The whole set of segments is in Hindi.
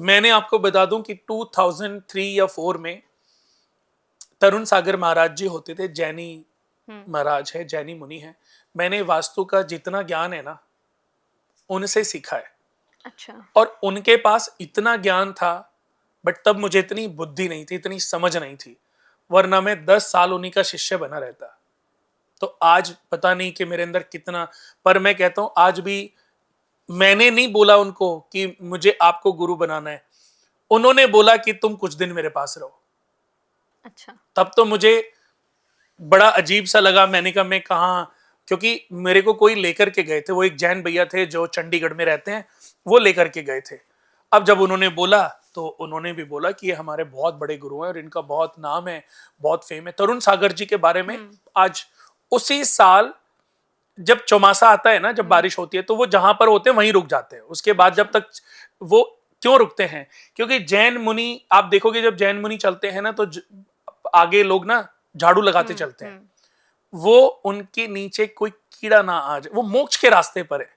मैंने आपको बता दूं कि 2003 या 4 में तरुण सागर महाराज जी होते थे, जैनी महाराज है, जैनी मुनि है। मैंने वास्तु का जितना ज्ञान है ना उनसे सीखा है। अच्छा। और उनके पास इतना ज्ञान था, बट तब मुझे इतनी बुद्धि नहीं थी, इतनी समझ नहीं थी, वरना मैं 10 साल उन्हीं का शिष्य बना रहता। तो आज पता नहीं कि मेरे अंदर कितना, पर मैं कहता हूं आज भी मैंने नहीं बोला उनको कि मुझे आपको गुरु बनाना है, उन्होंने बोला कि तुम कुछ दिन मेरे पास रहो। अच्छा। तब तो मुझे बड़ा अजीब सा लगा। मैंने कहा मैं कहाँ, क्योंकि मेरे को कोई लेकर के गए थे, वो एक जैन भैया थे जो चंडीगढ़ में रहते हैं, वो लेकर के गए थे। अब जब उन्होंने बोला तो उन्होंने भी बोला कि ये हमारे बहुत बड़े गुरु हैं और इनका बहुत नाम है, बहुत फेम है। तरुण सागर जी के बारे में आज उसी साल जब चौमासा आता है ना, जब बारिश होती है, तो वो जहां पर होते हैं वहीं रुक जाते हैं। उसके बाद जब तक वो क्यों रुकते हैं, क्योंकि जैन मुनि, आप देखोगे जब जैन मुनि चलते हैं ना तो आगे लोग ना झाड़ू लगाते चलते हैं, वो उनके नीचे कोई कीड़ा ना आ जाए, वो मोक्ष के रास्ते पर है,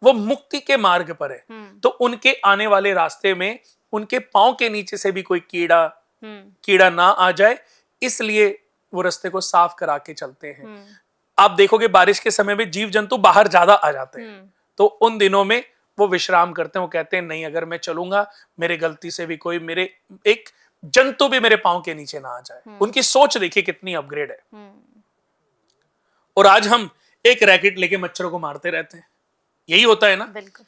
वो मुक्ति के मार्ग पर है। तो उनके आने वाले रास्ते में उनके पांव के नीचे से भी कोई कीड़ा ना आ जाए, इसलिए वो रास्ते को साफ करा के चलते हैं। आप देखोगे बारिश के समय में जीव जंतु बाहर ज्यादा आ जाते हैं, तो उन दिनों में वो विश्राम करते हैं। वो कहते हैं नहीं, अगर मैं चलूंगा, मेरे गलती से भी कोई, मेरे एक जंतु भी मेरे पांव के नीचे ना आ जाए। उनकी सोच देखिए कितनी अपग्रेड है। और आज हम एक रैकेट लेके मच्छरों को मारते रहते हैं, यही होता है ना। बिल्कुल।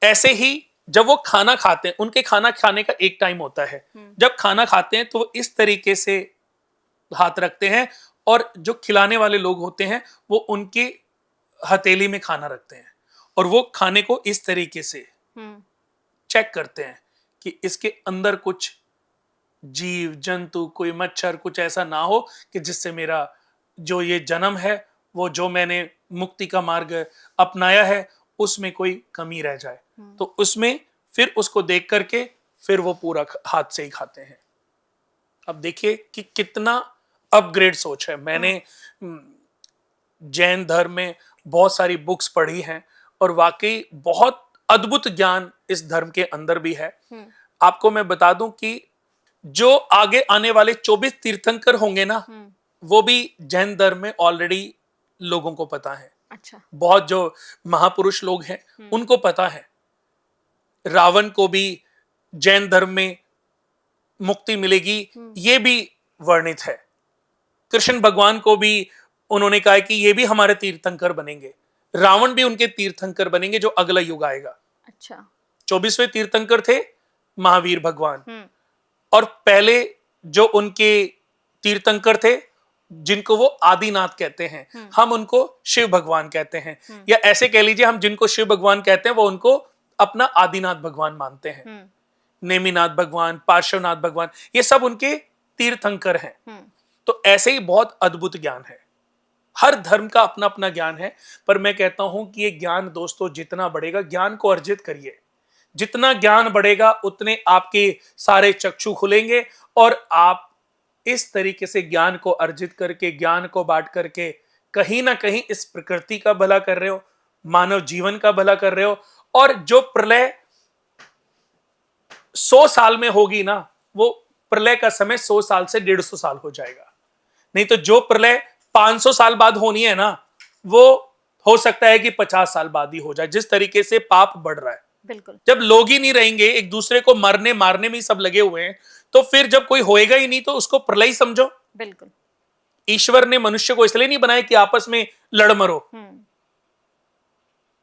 ऐसे ही जब वो खाना खाते हैं, उनके खाना खाने का एक टाइम होता है, जब खाना खाते हैं तो इस तरीके से हाथ रखते हैं, और जो खिलाने वाले लोग होते हैं वो उनकी हथेली में खाना रखते हैं, और वो खाने को इस तरीके से चेक करते हैं कि इसके अंदर कुछ जीव जंतु, कोई मच्छर, कुछ ऐसा ना हो कि जिससे मेरा जो ये जन्म है, वो जो मैंने मुक्ति का मार्ग अपनाया है, उसमें कोई कमी रह जाए। तो उसमें फिर उसको देख करके फिर वो पूरा हाथ से ही खाते हैं। अब देखिए कि कितना अपग्रेड सोच है। मैंने जैन धर्म में बहुत सारी बुक्स पढ़ी हैं, और वाकई बहुत अद्भुत ज्ञान इस धर्म के अंदर भी है। आपको मैं बता दूं कि जो आगे आने वाले 24 तीर्थंकर होंगे ना, वो भी जैन धर्म में ऑलरेडी लोगों को पता है। अच्छा। बहुत जो महापुरुष लोग हैं उनको पता है। रावण को भी जैन धर्म में मुक्ति मिलेगी, ये भी वर्णित है। कृष्ण भगवान को भी उन्होंने कहा कि ये भी हमारे तीर्थंकर बनेंगे, रावण भी उनके तीर्थंकर बनेंगे जो अगला युग आएगा। अच्छा। 24वें तीर्थंकर थे महावीर भगवान, और पहले जो उनके तीर्थंकर थे जिनको वो आदिनाथ कहते हैं, हम उनको शिव भगवान कहते हैं, या ऐसे कह लीजिए हम जिनको शिव भगवान कहते हैं वो उनको अपना आदिनाथ भगवान मानते हैं। नेमिनाथ भगवान, पार्श्वनाथ भगवान, ये सब उनके तीर्थंकर हैं। तो ऐसे ही बहुत अद्भुत ज्ञान है। हर धर्म का अपना अपना ज्ञान है, पर मैं कहता हूं कि ये ज्ञान दोस्तों जितना बढ़ेगा, ज्ञान को अर्जित करिए। जितना ज्ञान बढ़ेगा उतने आपके सारे चक्षु खुलेंगे, और आप इस तरीके से ज्ञान को अर्जित करके, ज्ञान को बांट करके कहीं ना कहीं इस प्रकृति का भला कर रहे हो, मानव जीवन का भला कर रहे हो। और जो प्रलय 100 साल में होगी ना, वो प्रलय का समय 100 साल से 150 साल हो जाएगा। नहीं तो जो प्रलय 500 साल बाद होनी है ना, वो हो सकता है कि 50 साल बाद ही हो जाए, जिस तरीके से पाप बढ़ रहा है। बिल्कुल। जब लोग ही नहीं रहेंगे, एक दूसरे को मारने मारने में ही सब लगे हुए हैं, तो फिर जब कोई होएगा ही नहीं तो उसको प्रलय समझो। बिल्कुल। ईश्वर ने मनुष्य को इसलिए नहीं बनाया कि आपस में लड़ मरो।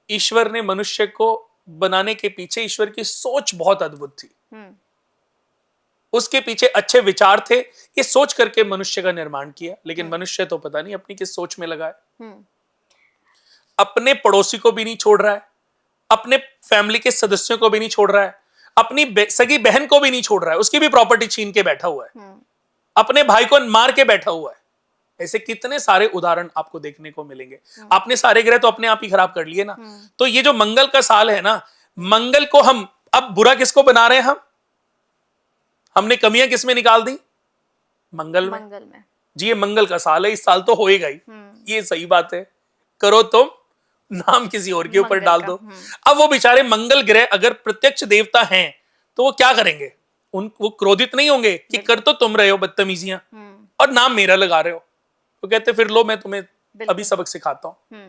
ईश्वर ने मनुष्य को बनाने के पीछे ईश्वर की सोच बहुत अद्भुत थी। उसके पीछे अच्छे विचार थे, ये सोच करके मनुष्य का निर्माण किया। लेकिन मनुष्य तो पता नहीं अपनी किस सोच में लगा है। अपने पड़ोसी को भी नहीं छोड़ रहा है, अपने फैमिली के सदस्यों को भी नहीं छोड़ रहा है, अपनी सगी बहन को भी नहीं छोड़ रहा है, उसकी भी प्रॉपर्टी छीन के बैठा हुआ है, अपने भाई को मार के बैठा हुआ है। ऐसे कितने सारे उदाहरण आपको देखने को मिलेंगे। आपने सारे ग्रह तो अपने आप ही खराब कर लिए ना। तो ये जो मंगल का साल है ना, मंगल को हम अब बुरा किसको बना रहे हैं? हमने कमियां किसमें निकाल दी? मंगल में। जी, ये मंगल का साल है, इस साल तो होएगा ही। ये सही बात है, करो तुम, नाम किसी और के ऊपर डाल दो। अब वो बेचारे मंगल ग्रह अगर प्रत्यक्ष देवता हैं तो वो क्या करेंगे? वो क्रोधित नहीं होंगे कि कर तो तुम रहे हो बदतमीजियां और नाम मेरा लगा रहे हो। तो कहते फिर लो मैं तुम्हें अभी सबक सिखाता हूँ।